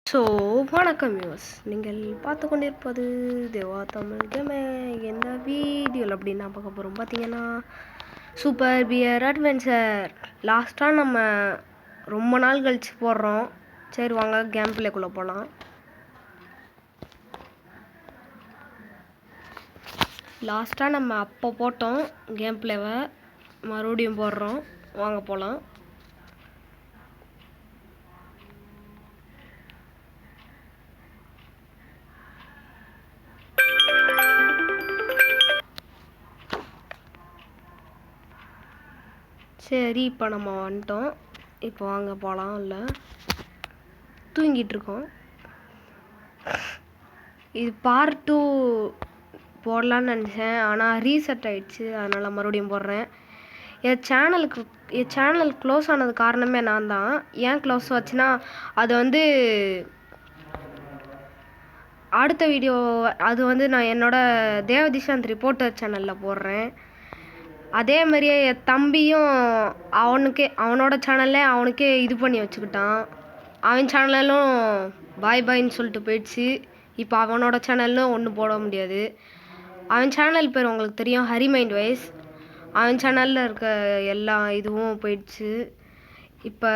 So வணக்கம் viewers, நீங்கள் பார்த்து கொண்டிருப்பது தேவா தமிழ் கேமே. எந்த வீடியோவில் அப்படின்னு நான் பார்க்க போகிறோம் பார்த்தீங்கன்னா, சூப்பர் பியர் அட்வென்ச்சர். லாஸ்ட்டாக நம்ம ரொம்ப நாள் கழித்து போடுறோம். சரி வாங்க கேம் பிளேக்குள்ளே போகலாம். லாஸ்ட்டாக நம்ம அப்போ போட்டோம் கேம் பிளேவை, மறுபடியும் போடுறோம். வாங்க போகலாம். சரி, இப்போ நம்ம வந்துட்டோம். இப்போ வாங்க போகலாம். இல்லை தூங்கிட்டுருக்கோம். இது பார்ட் 2 போடலான்னு நினச்சேன், ஆனால் ரீசெட் ஆகிடுச்சு. அதனால் மறுபடியும் போடுறேன். என் சேனல் க்ளோஸ் ஆனது காரணமே நான் தான். ஏன் க்ளோஸ் ஆச்சுன்னா, அது வந்து அடுத்த வீடியோ அது வந்து நான் என்னோடய தேவதிஷாந்த் ரிப்போர்ட்டர் சேனலில் போடுறேன். அதே மாதிரியே என் தம்பியும் அவனோட சேனல்லே அவனுக்கே இது பண்ணி வச்சுக்கிட்டான். அவன் சேனலும் பாய் பாய்ன்னு சொல்லிட்டு போயிடுச்சு. இப்போ அவனோட சேனல்லும் ஒன்றும் போட முடியாது. அவன் சேனல் பேர் உங்களுக்கு தெரியும், ஹரிமைண்ட் வைஸ். அவன் சேனலில் இருக்க எல்லா இதுவும் போயிடுச்சு. இப்போ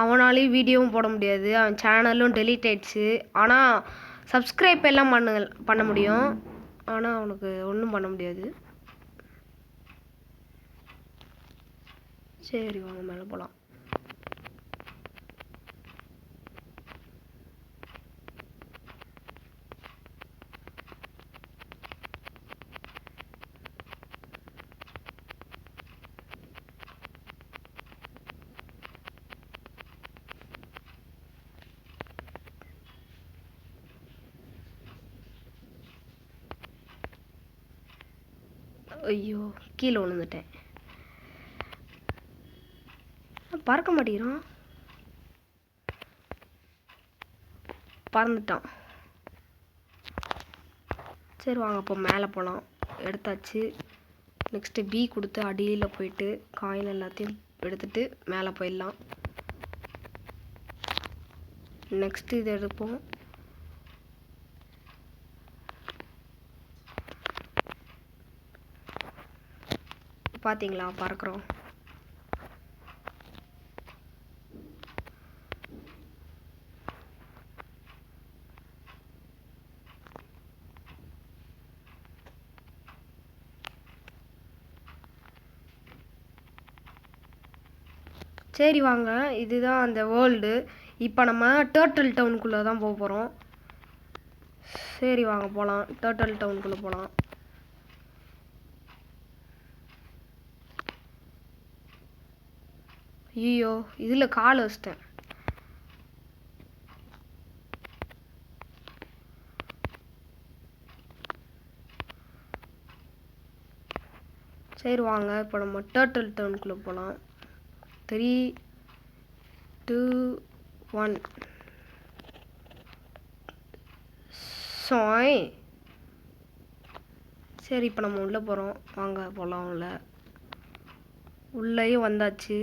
அவனாலையும் வீடியோவும் போட முடியாது. அவன் சேனலும் டெலீட் ஆயிடுச்சு. ஆனால் சப்ஸ்கிரைப் எல்லாம் பண்ண முடியும். ஆனால் அவனுக்கு ஒன்றும் பண்ண முடியாது. சரி வாங்க மேலே போகலாம். ஐயோ, கீழே விழுந்துட்டேன். பறக்க மாட்டேங்கிறான். பறந்துட்டான். சரி வாங்க அப்போ மேலே போகலாம். எடுத்தாச்சு. நெக்ஸ்ட்டு பி கொடுத்து அடியில் போயிட்டு காயின் எல்லாத்தையும் எடுத்துகிட்டு மேலே போயிடலாம். நெக்ஸ்ட்டு இது எடுப்போம். பார்த்தீங்களா, பறக்கிறோம். சரி வாங்க, இதுதான் அந்த வேர்ல்டு. இப்போ நம்ம டர்ட்டில் டவுனுக்குள்ளே தான் போக போகிறோம். சரி வாங்க போகலாம். டர்ட்டில் டவுனுக்குள்ளே போகலாம். ஐயோ, இதில் கால் வச்சிட்டேன். சரி வாங்க இப்போ நம்ம டர்ட்டில் டவுனுக்குள்ளே போகலாம். 3, 2, 1 சாய். சரி இப்போ நம்ம உள்ளே போகிறோம். வாங்க போகலாம். உள்ளேயும் வந்தாச்சு.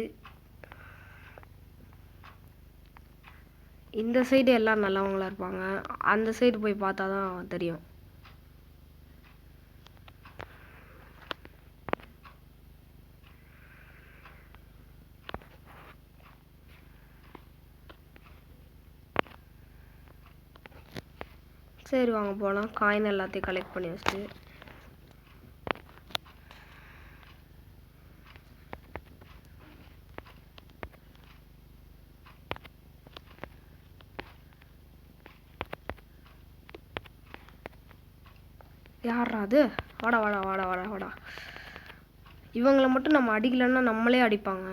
இந்த சைடு எல்லாம் நல்லவங்களா இருப்பாங்க. அந்த சைடு போய் பார்த்தா தான் தெரியும். சரி வாங்க போகலாம். காயின் எல்லாத்தையும் கலெக்ட் பண்ணி வச்சுட்டு யாரா அது? வாடா வாடா வாடா வாடா வாடா. இவங்களை மட்டும் நம்ம அடிக்கலைன்னா நம்மளே அடிப்பாங்க.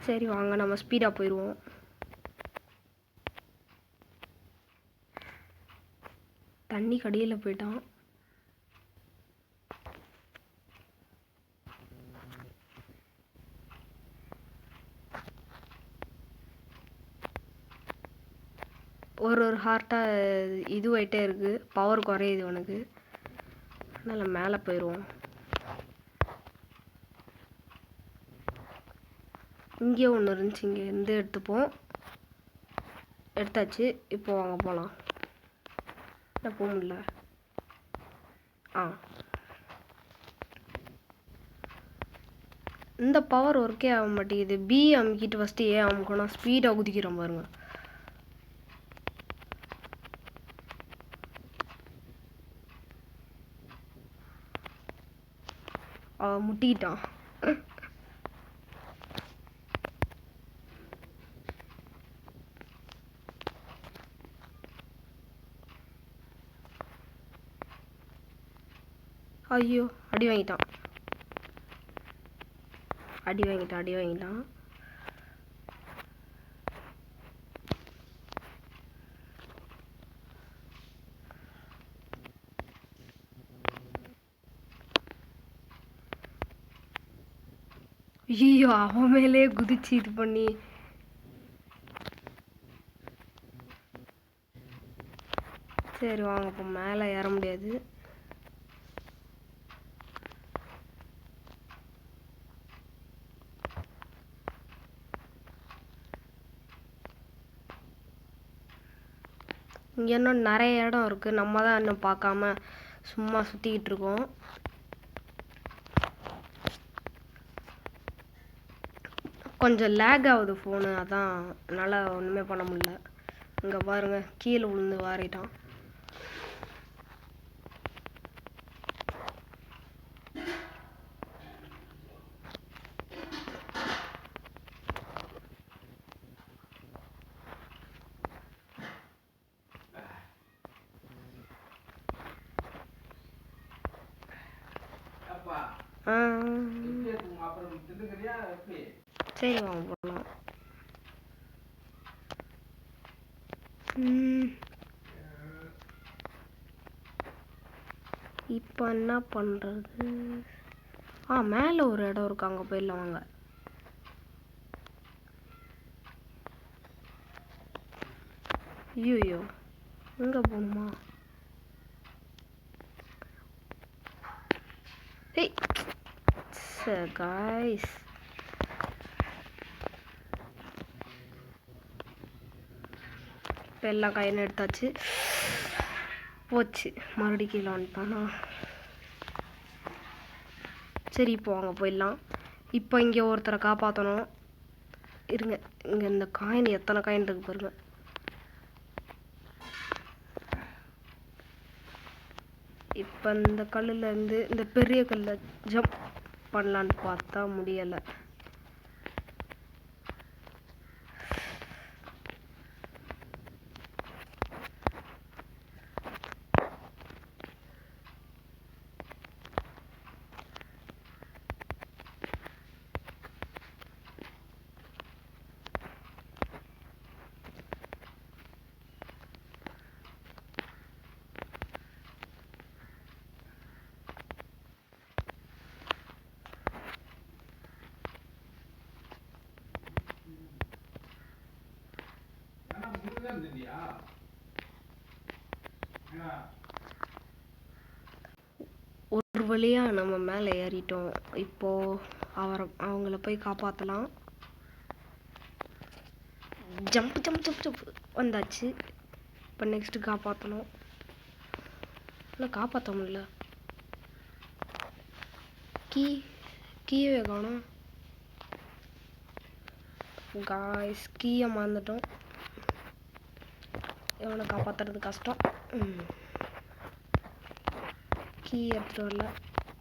சரி வாங்க நம்ம ஸ்பீடாக போயிடுவோம். தண்ணி கடியில் போயிட்டான். ஒரு ஹார்ட்டாக இதுவாயிட்டே இருக்குது, பவர் குறையுது உனக்கு. அதனால் மேலே போயிடுவோம். இங்கே ஒன்று இருந்துச்சு, இங்கே இருந்து எடுத்துப்போம். எடுத்தாச்சு. இப்போ வாங்க போகலாம். போக முடியல. இந்த பவர் ஒர்க்கே ஆக மாட்டேங்குது. பி அமுக்கிட்டு ஃபஸ்ட்டு ஏன் அமுக்கணும், ஸ்பீடாக குதிக்கிறோம் பாருங்க. முட்டிக்கிட்டான். ஐயோ, அடி வாங்கிட்டான். ஐயோ, அவன் மேலே குதிச்சு இது பண்ணி. சரி வாங்க, இப்போ மேலே ஏற முடியாது. இங்கே இன்னும் நிறைய இடம் இருக்குது, நம்ம தான் இன்னும் பார்க்காம சும்மா சுற்றிக்கிட்டு இருக்கோம். கொஞ்சம் லேக் ஆகுது ஃபோனு, அதான் என்னால் ஒன்றுமே பண்ண முடியல. இங்கே பாருங்கள், கீழே விழுந்து வாரிட்டான். சரி வாங்க போகலாம். இப்போ என்ன பண்ணுறது? மேலே ஒரு இடம் இருக்கு, அங்கே போயிடலாம் வாங்க. ஐயோ, எங்கே போகணுமா? காய்ஸ், இப்போ எல்லாம் கையில் எடுத்தாச்சு. போச்சு, மறுபடியும் கீழே வந்துட்டானா? சரி இப்போ வாங்க போயிடலாம். இப்போ இங்கே ஒருத்தரை காப்பாற்றணும். இருங்க, இங்கே இந்த காயின் எத்தனை காயின் இருக்கு பாருங்க. இப்போ இந்த கல்லில் இருந்து இந்த பெரிய கல்லை ஜம்ப் பண்ணலான்னு பார்த்தா முடியலை. ஒரு வழியா நம்ம மேலே ஏறிட்டோம். இப்போ அவங்கள போய் காப்பாற்றலாம். ஜம்ப் ஜம்ப் ஜம்ப் ஜம்ப் வந்தாச்சு. இப்போ நெக்ஸ்ட்டு காப்பாற்றணும். இல்லை காப்பாற்ற முடியல. கீயே காணும். காய்ஸ், கீயை மறந்துட்டோம். இவனை காப்பாற்றுறது கஷ்டம். கீ எடுத்துகிட்டு வரல,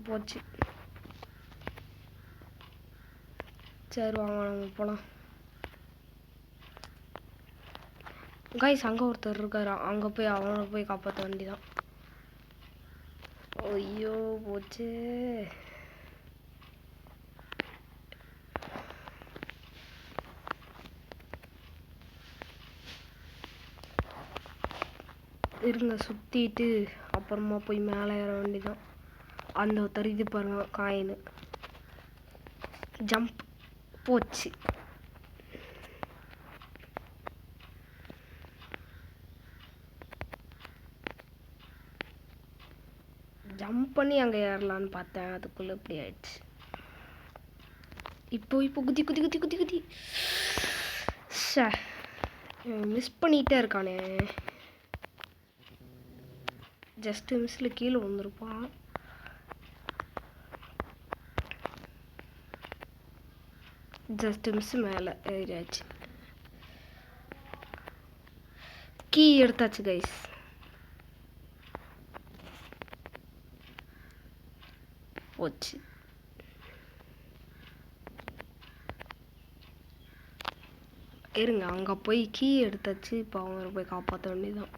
போச்சு. சரி வாங்க நம்ம போகலாம். காய்ஸ், அங்கே ஒருத்தர் இருக்காரு, அங்கே போய் அவனை போய் காப்பாற்ற வேண்டியதான். ஐயோ போச்சு. இருங்க சுற்றிட்டு அப்புறமா போய் மேலே ஏற வேண்டிதான். அந்த தெரியுது பாருங்க காயின். ஜம்ப் போச்சு. ஜம்ப் பண்ணி அங்கே ஏறலான்னு பார்த்தேன், அதுக்குள்ளே இப்படி ஆயிடுச்சு. இப்போ குதி குதி குதி குதி குதி. மிஸ் பண்ணிகிட்டே இருக்கானே. ஜஸ்ட்டு மிஸ்ஸில் கீழே வந்துருப்பான். ஜஸ்ட்டு மிஸ் மேலே ஏறியாச்சு. கீ எடுத்தாச்சு கைஸ். போச்சு. இருங்க அங்கே போய் கீ எடுத்தாச்சு. இப்போ அவங்கள போய் காப்பாற்ற வேண்டியதான்.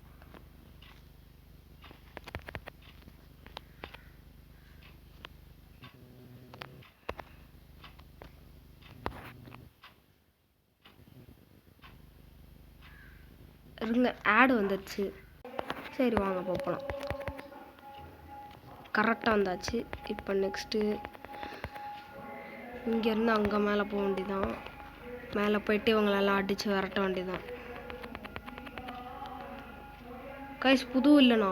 இருங்க ஆடு வந்துடுச்சு. சரி வாங்க போகலாம். கரெக்டாக வந்தாச்சு. இப்போ நெக்ஸ்ட்டு இங்கேருந்து அங்கே மேலே போக வேண்டியதான். மேலே போயிட்டு இவங்களெல்லாம் அடித்து விரட்ட வேண்டியதான். கைஸ் புது இல்லைண்ணா.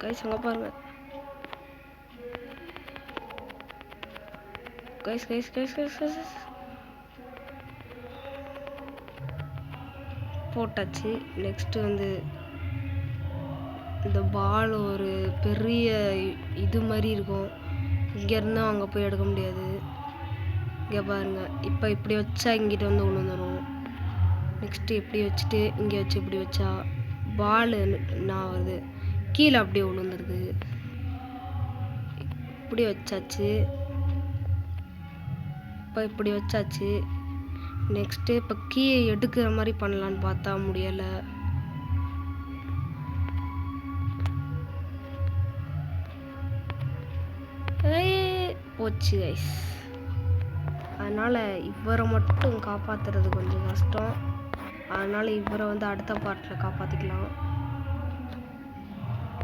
கைஸ் அங்கே பாருங்க. Guys guys guys guys guys போட்டாச்சு. நெக்ஸ்ட்டு வந்து இந்த பால் ஒரு பெரிய இது மாதிரி இருக்கும். இங்கேருந்து அங்கே போய் எடுக்க முடியாது. இங்கே பாருங்க. இப்போ இப்படி வச்சா இங்கிட்ட வந்து விழுந்துடும். நெக்ஸ்ட்டு இப்படி வச்சுட்டு இங்கே வச்சு இப்படி வச்சா பால் நான் வருது கீழே அப்படியே விழுந்துருது. இப்படி வச்சாச்சு. இப்போ இப்படி வச்சாச்சு. நெக்ஸ்ட்டு இப்போ கீயை எடுக்கிற மாதிரி பண்ணலான்னு பார்த்தா முடியலை. போச்சு கைஸ். அதனால் இவரை மட்டும் காப்பாற்றுறது கொஞ்சம் கஷ்டம். அதனால் இவரை வந்து அடுத்த பார்ட்டில் காப்பாற்றிக்கலாம்.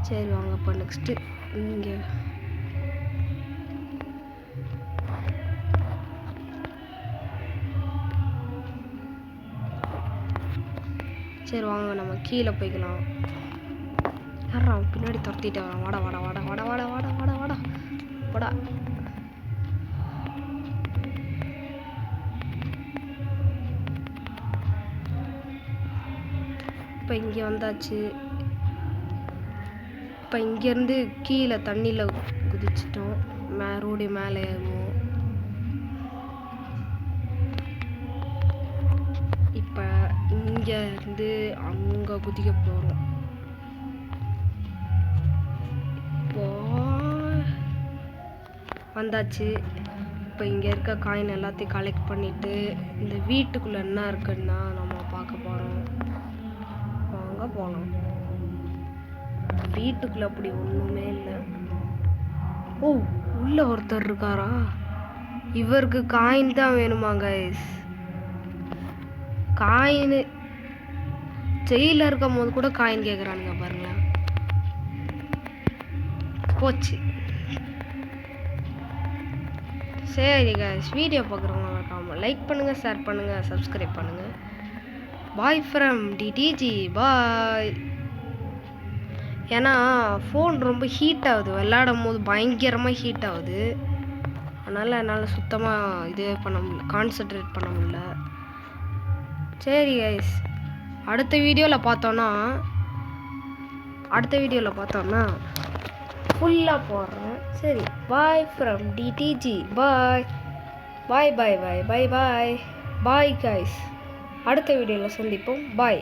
சரி வாங்க இப்போ நெக்ஸ்ட்டு இங்கே சரி வாங்க நம்ம கீழே போய்க்கலாம். யாரா பின்னாடி துரத்திட்டு வரான். வாடா வாடா வாடா வாடா வாடா வாடா வாடா வாடா வாடா. இப்போ இங்கே வந்தாச்சு. இப்போ இங்கேருந்து கீழே தண்ணியில் குதிச்சிட்டோம். ரோடு மேலே ஏறுவோம். இப்போ இங்கேருந்து அங்கே குதிக்க போகிறோம். இப்போ வந்தாச்சு. இப்போ இங்கே இருக்க காயின் எல்லாத்தையும் கலெக்ட் பண்ணிவிட்டு இந்த வீட்டுக்குள்ளே என்ன இருக்குன்னா நம்ம பார்க்க போகிறோம். வாங்க போகலாம். வீட்டுக்குள்ளே அப்படி ஒன்றுமே இல்லை. ஓ உள்ள ஒருத்தர் இருக்காரா? இவருக்கு காயின் தான் வேணுமா கைஸ்? காயின் ஜெயிலில் இருக்கும் போது கூட காயின் கேட்குறானுங்க பாருங்களேன். போச்சு. சரி கைஸ், வீடியோ பார்க்குறவங்க மறக்காமல் லைக் பண்ணுங்கள், ஷேர் பண்ணுங்கள், சப்ஸ்கிரைப் பண்ணுங்கள். பாய் ஃப்ரம் டிடிஜி பாய். ஏன்னா ஃபோன் ரொம்ப ஹீட் ஆகுது, விளையாடும் போது பயங்கரமாக ஹீட் ஆகுது. அதனால் என்னால் சுத்தமாக இதே பண்ண முடியல, கான்சன்ட்ரேட் பண்ண முடியல. சரி கைஸ், அடுத்த வீடியோவில் பார்த்தோன்னா ஃபுல்லாக போடுறேன். சரி bye from DDG bye. Bye bye bye bye bye bye guys. அடுத்த வீடியோவில் சந்திப்போம். பாய்.